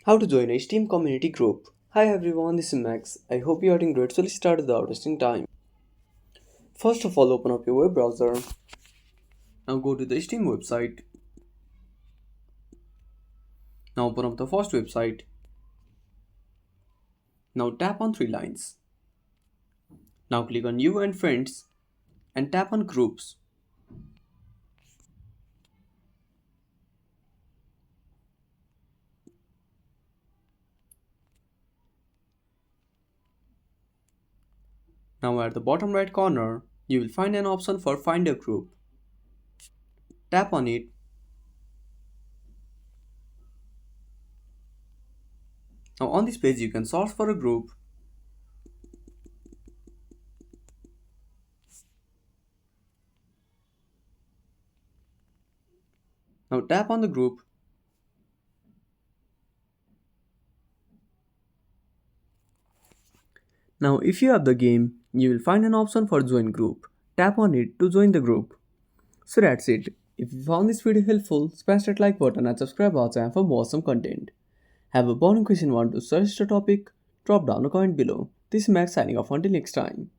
How to join a Steam community group. Hi everyone, this is Max. I hope you are doing great, so let's start without wasting time. First of all, open up your web browser. Now go to the Steam website. Now open up the first website. Now tap on three lines. Now click on You and Friends and tap on Groups. Now at the bottom right corner, you will find an option for Find a Group. Tap on it. Now on this page you can search for a group. Now tap on the group. Now if you have the game, you will find an option for Join Group. Tap on it to join the group. So that's it. If you found this video helpful, smash that like button and subscribe our channel for more awesome content. Have a burning question want to suggest a topic? Drop down a comment below. This is Max signing off until next time.